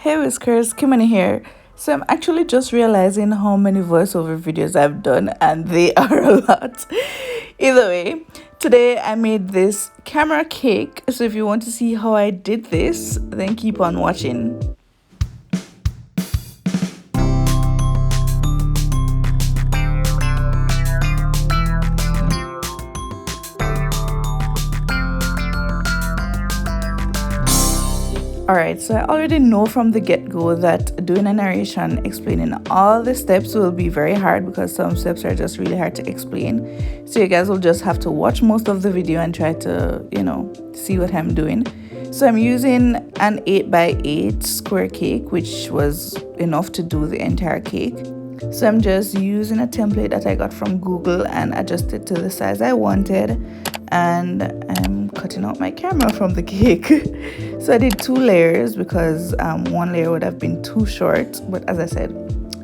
Hey Whiskers, Kimonie here. So I'm actually just realizing how many voiceover videos I've done, and they are a lot. Either way, today I made this camera cake. So if you want to see how I did this, then keep on watching. Alright, so I already know from the get-go that doing a narration explaining all the steps will be very hard because some steps are just really hard to explain. So you guys will just have to watch most of the video and try to, see what I'm doing. So I'm using an 8x8 square cake, which was enough to do the entire cake. So I'm just using a template that I got from Google and adjusted to the size I wanted, and I'm cutting out my camera from the cake. So I did 2 layers because one layer would have been too short, but as I said,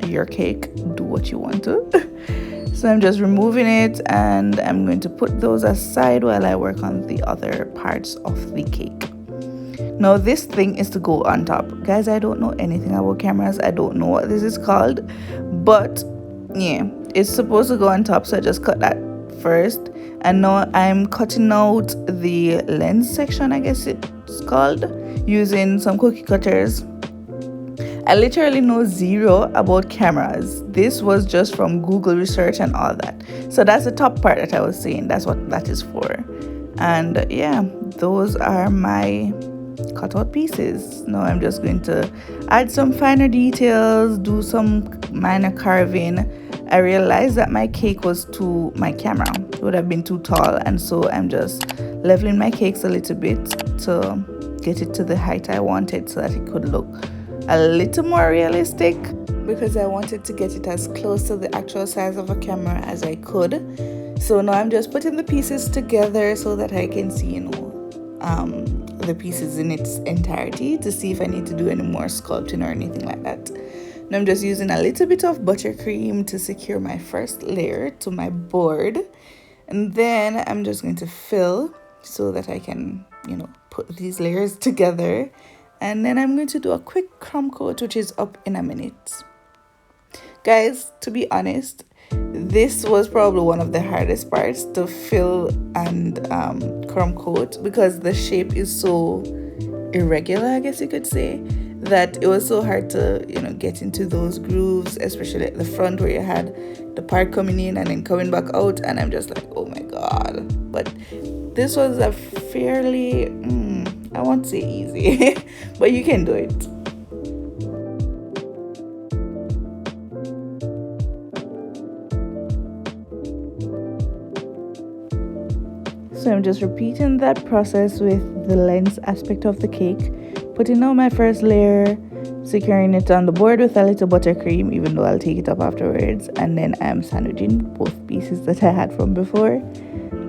your cake, do what you want to. So I'm just removing it and I'm going to put those aside while I work on the other parts of the cake. Now this thing is to go on top. Guys, I don't know anything about cameras. I don't know what this is called, but yeah, it's supposed to go on top, so I just cut that first. And now I'm cutting out the lens section, I guess it's called, using some cookie cutters. I literally know zero about cameras. This was just from Google research and all that. So that's the top part that I was saying. That's what that is for. And yeah, those are my cutout pieces. Now I'm just going to add some finer details, do some minor carving. I realized that my camera would have been too tall, and so I'm just leveling my cakes a little bit to get it to the height I wanted so that it could look a little more realistic, because I wanted to get it as close to the actual size of a camera as I could. So now I'm just putting the pieces together so that I can see, the pieces in its entirety, to see if I need to do any more sculpting or anything like that. Now I'm just using a little bit of buttercream to secure my first layer to my board, and then I'm just going to fill so that I can, put these layers together, and then I'm going to do a quick crumb coat, which is up in a minute. Guys, to be honest, this was probably one of the hardest parts, to fill and crumb coat, because the shape is so irregular, I guess you could say, that it was so hard to get into those grooves, especially at the front where you had the part coming in and then coming back out, and I'm just like, oh my god. But this was a fairly I won't say easy but you can do it. So I'm just repeating that process with the lens aspect of the cake, putting on my first layer, securing it on the board with a little buttercream, even though I'll take it up afterwards, and then I'm sandwiching both pieces that I had from before.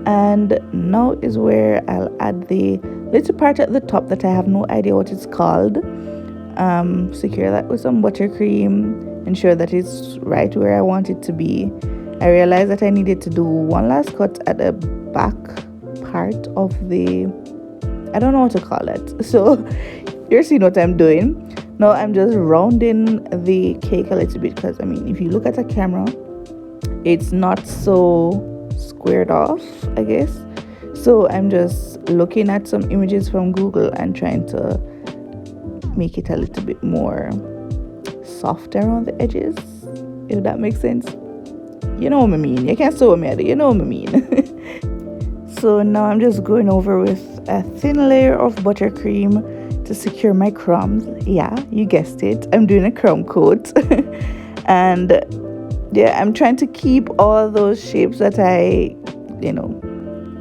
And now is where I'll add the little part at the top that I have no idea what it's called. Secure that with some buttercream, ensure that it's right where I want it to be. I realized that I needed to do one last cut at the back part of the, I don't know what to call it, so you're seeing what I'm doing. Now I'm just rounding the cake a little bit, because if you look at a camera, it's not so squared off, I guess. So I'm just looking at some images from Google and trying to make it a little bit more softer on the edges, if that makes sense. You know what I mean. You can't say what I do. You know what I mean. So now I'm just going over with a thin layer of buttercream to secure my crumbs. Yeah, you guessed it. I'm doing a crumb coat. And yeah, I'm trying to keep all those shapes that I,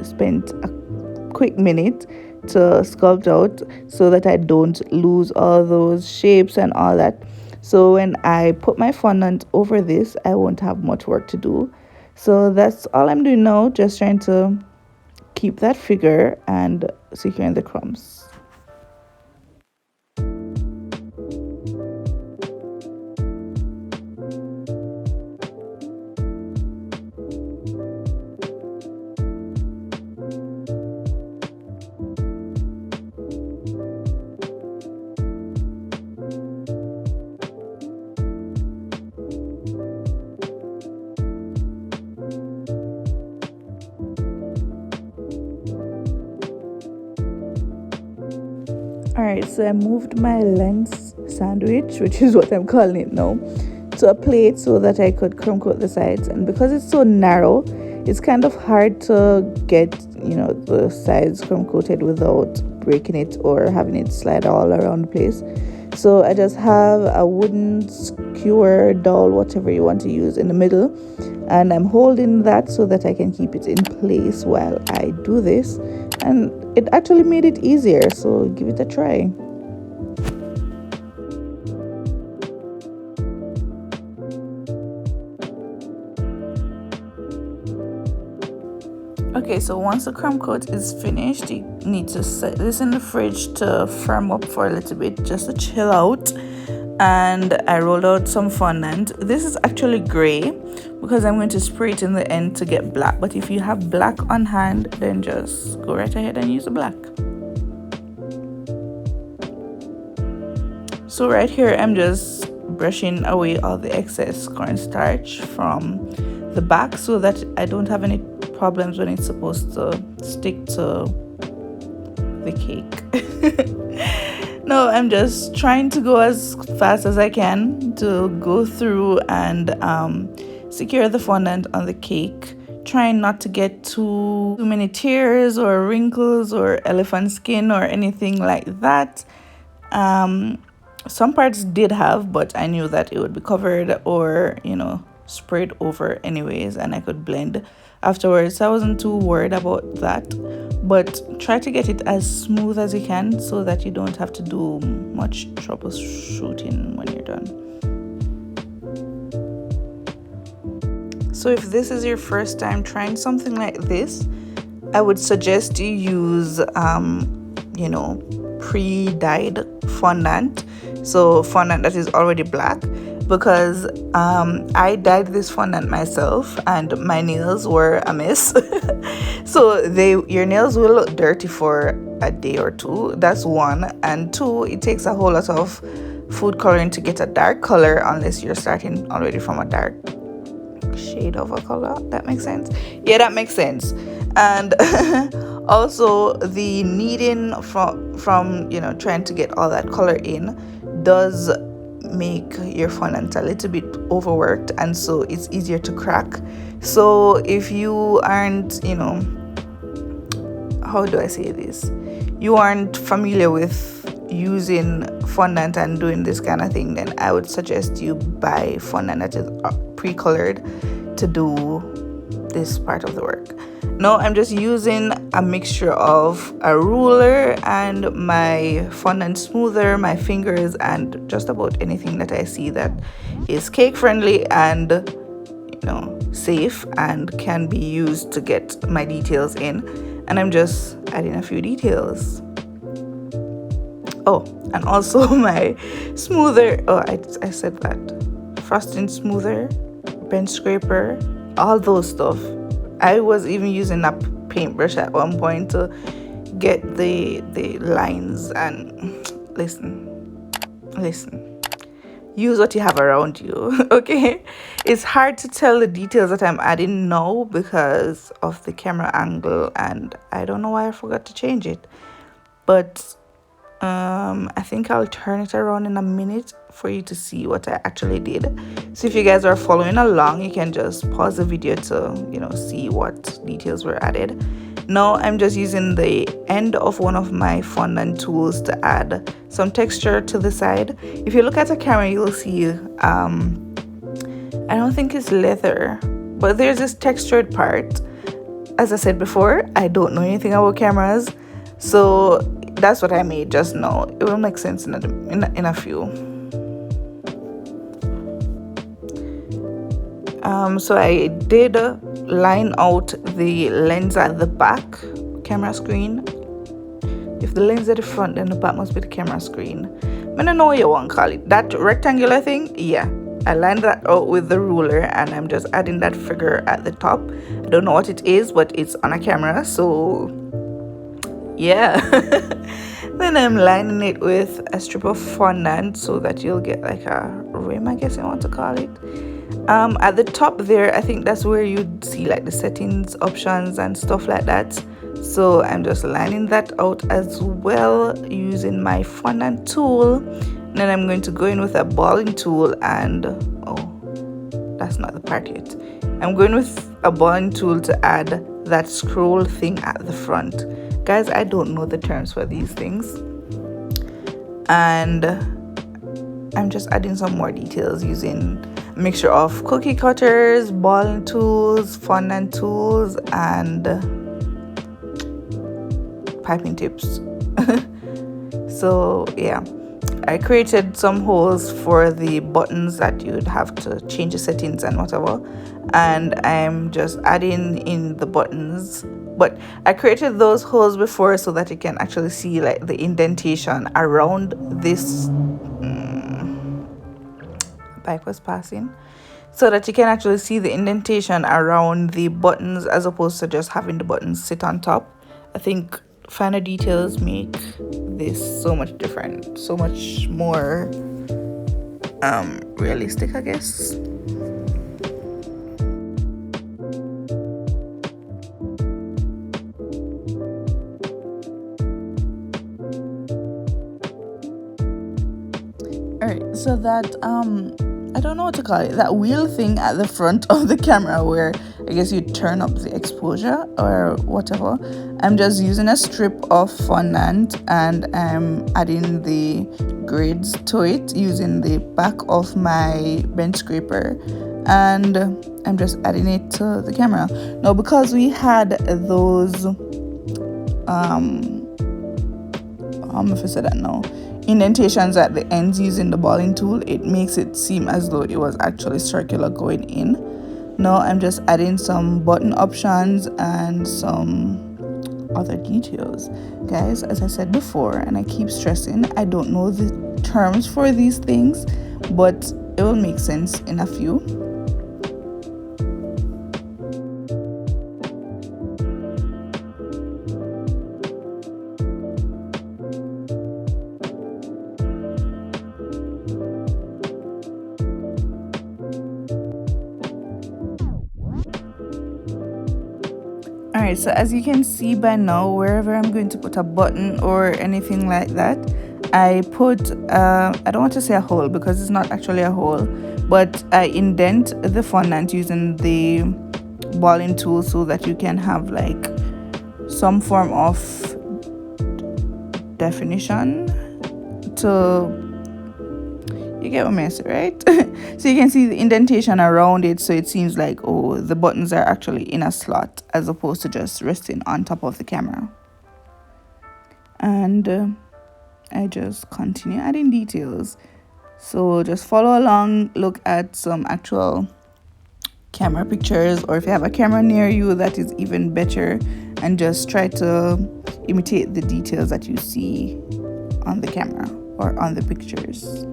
spent a quick minute to sculpt out, so that I don't lose all those shapes and all that. So when I put my fondant over this, I won't have much work to do. So that's all I'm doing now, just trying to keep that figure and securing the crumbs. Alright, so I moved my lens sandwich, which is what I'm calling it now, to a plate so that I could crumb coat the sides. And because it's so narrow, it's kind of hard to get, you know, the sides crumb coated without breaking it or having it slide all around the place. So I just have a wooden skewer, dowel, whatever you want to use, in the middle, and I'm holding that so that I can keep it in place while I do this. And it actually made it easier, so give it a try. Okay, so once the crumb coat is finished, you need to set this in the fridge to firm up for a little bit, just to chill out. And I rolled out some fondant. This is actually gray because I'm going to spray it in the end to get black, but if you have black on hand, then just go right ahead and use the black. So right here, I'm just brushing away all the excess cornstarch from the back so that I don't have any problems when it's supposed to stick to the cake. No, I'm just trying to go as fast as I can to go through and secure the fondant on the cake, trying not to get too many tears or wrinkles or elephant skin or anything like that. Some parts did have, but I knew that it would be covered or, you know, sprayed over anyways, and I could blend afterwards, so I wasn't too worried about that. But try to get it as smooth as you can so that you don't have to do much troubleshooting when you're done. So if this is your first time trying something like this, I would suggest you use you know, pre-dyed fondant, so fondant that is already black, because I dyed this fondant myself and my nails were a mess. So your nails will look dirty for a day or two. That's one. And two, it takes a whole lot of food coloring to get a dark color unless you're starting already from a dark shade of a color. That makes sense? Yeah, that makes sense. And also the kneading from you know, trying to get all that color in does make your fondant a little bit overworked, and so it's easier to crack. So if you aren't, you know, how do I say this, you aren't familiar with using fondant and doing this kind of thing, then I would suggest you buy fondant that is pre-colored to do this part of the work. No, I'm just using a mixture of a ruler and my fondant smoother, my fingers, and just about anything that I see that is cake friendly and, you know, safe and can be used to get my details in. And I'm just adding a few details. Oh, and also my smoother, oh, I said that, frosting smoother, bench scraper, all those stuff. I was even using a paintbrush at one point to get the lines. And listen, use what you have around you. Okay, it's hard to tell the details that I'm adding now because of the camera angle, and I don't know why I forgot to change it, but I think I'll turn it around in a minute for you to see what I actually did. So if you guys are following along, you can just pause the video to, you know, see what details were added. Now I'm just using the end of one of my fondant tools to add some texture to the side. If you look at the camera, you'll see I don't think it's leather, but there's this textured part. As I said before, I don't know anything about cameras, so that's what I made just now. It will make sense in a few. So I did line out the lens at the back camera screen. If the lens at the front, then the back must be the camera screen. I don't know what you want to call it. That rectangular thing, yeah. I lined that out with the ruler, and I'm just adding that figure at the top. I don't know what it is, but it's on a camera, so yeah. Then I'm lining it with a strip of fondant so that you'll get like a rim, I guess you want to call it. At the top there, I think that's where you'd see like the settings options and stuff like that. So I'm just lining that out as well using my fondant tool. And then I'm going to go in with a balling tool and, oh, that's not the part yet. I'm going with a balling tool to add that scroll thing at the front. Guys, I don't know the terms for these things. And I'm just adding some more details using a mixture of cookie cutters, balling tools, fondant tools, and piping tips. So yeah, I created some holes for the buttons that you'd have to change the settings and whatever, and I'm just adding in the buttons. But I created those holes before so that you can actually see like the indentation around this bike was passing, so that you can actually see the indentation around the buttons as opposed to just having the buttons sit on top. I think finer details make this so much different, so much more realistic, I guess. Alright, so that I don't know what to call it, that wheel thing at the front of the camera where I guess you turn up the exposure or whatever, I'm just using a strip of fondant and I'm adding the grids to it using the back of my bench scraper, and I'm just adding it to the camera. Now because we had those if I said that now, indentations at the ends using the balling tool, it makes it seem as though it was actually circular going in. Now I'm just adding some button options and some other details. Guys, as I said before, and I keep stressing, I don't know the terms for these things, but it will make sense in a few. Alright, so as you can see by now, wherever I'm going to put a button or anything like that, I put, I don't want to say a hole because it's not actually a hole, but I indent the fondant using the balling tool so that you can have like some form of definition to, you get what I mean, right? So you can see the indentation around it, so it seems like, oh, the buttons are actually in a slot as opposed to just resting on top of the camera. And I just continue adding details. So just follow along, look at some actual camera pictures, or if you have a camera near you, that is even better, and just try to imitate the details that you see on the camera or on the pictures.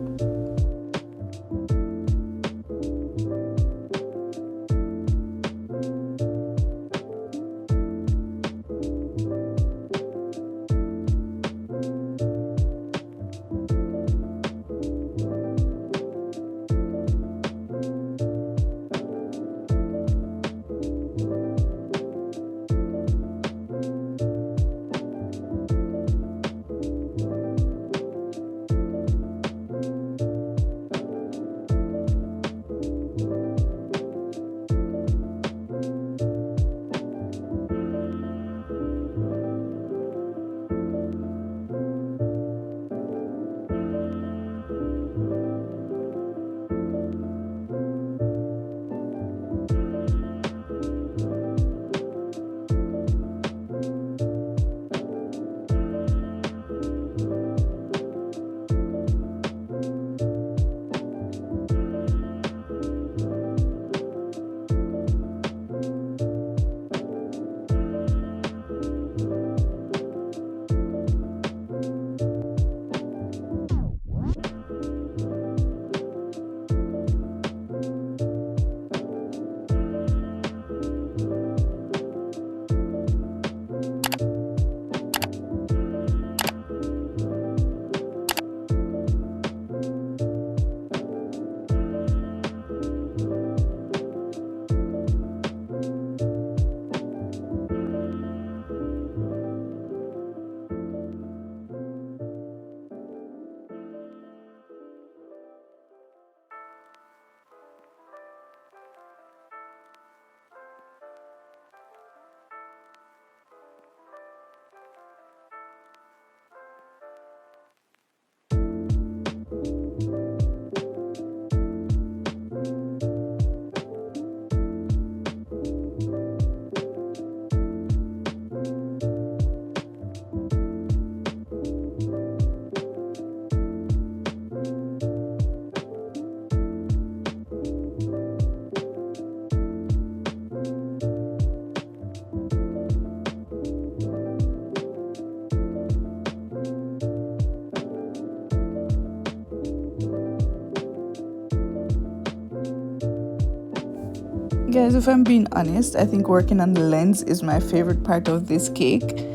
Guys, if I'm being honest, I think working on the lens is my favorite part of this cake.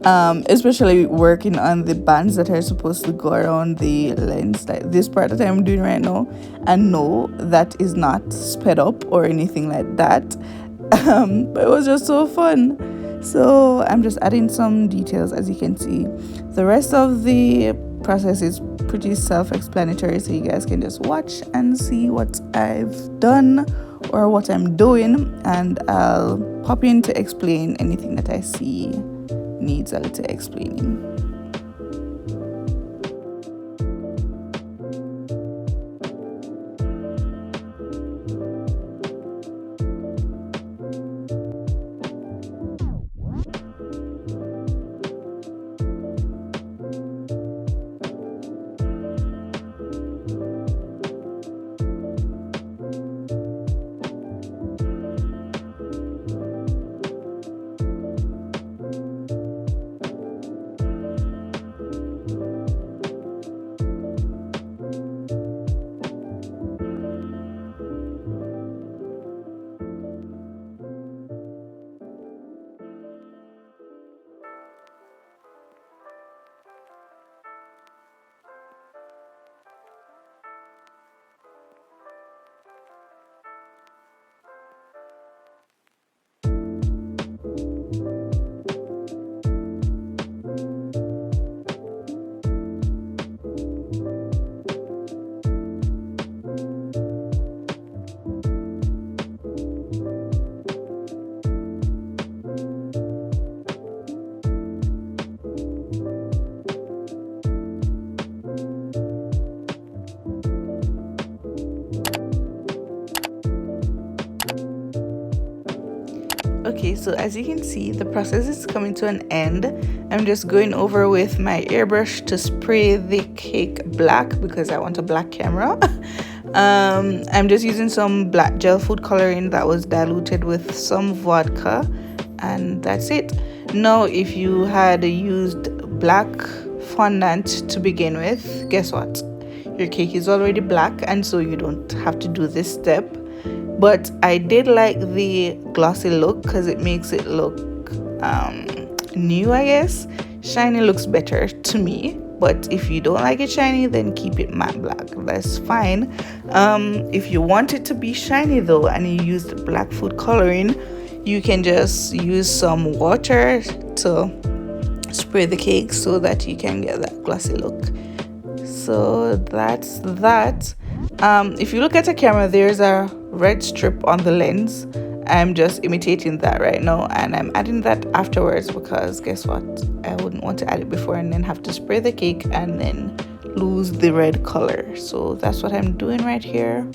Especially working on the bands that are supposed to go around the lens, like this part that I'm doing right now. And no, that is not sped up or anything like that. But it was just so fun. So I'm just adding some details, as you can see. The rest of the process is pretty self-explanatory, so you guys can just watch and see what I've done or what I'm doing, and I'll pop in to explain anything that I see needs a little explaining. Okay, so as you can see, the process is coming to an end. I'm just going over with my airbrush to spray the cake black because I want a black camera. I'm just using some black gel food coloring that was diluted with some vodka, and that's it. Now, if you had used black fondant to begin with, guess what? Your cake is already black, and so you don't have to do this step. But I did like the glossy look because it makes it look new, I guess. Shiny looks better to me, but if you don't like it shiny, then keep it matte black. That's fine. If you want it to be shiny though, and you use the black food coloring, you can just use some water to spray the cake so that you can get that glossy look. So that's that. If you look at the camera, there's a red strip on the lens. I'm just imitating that right now, and I'm adding that afterwards because guess what? I wouldn't want to add it before and then have to spray the cake and then lose the red color. So that's what I'm doing right here.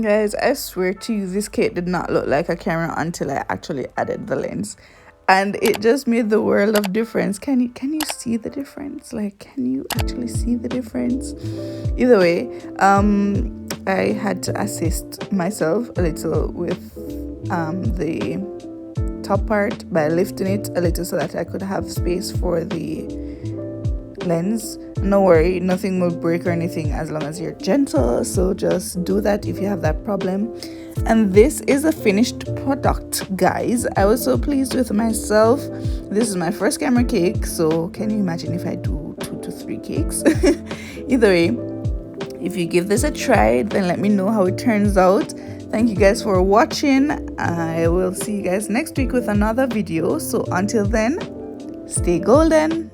Guys, I swear to you, this cake did not look like a camera until I actually added the lens, and it just made the world of difference. Can you see the difference? Like, can you actually see the difference? Either way, I had to assist myself a little with the top part by lifting it a little so that I could have space for the lens. No worry, nothing will break or anything as long as you're gentle, so just do that if you have that problem. And this is a finished product, guys. I was so pleased with myself. This is my first camera cake, so can you imagine if I do 2 to 3 cakes? Either way, if you give this a try, then let me know how it turns out. Thank you guys for watching. I will see you guys next week with another video, so until then, stay golden.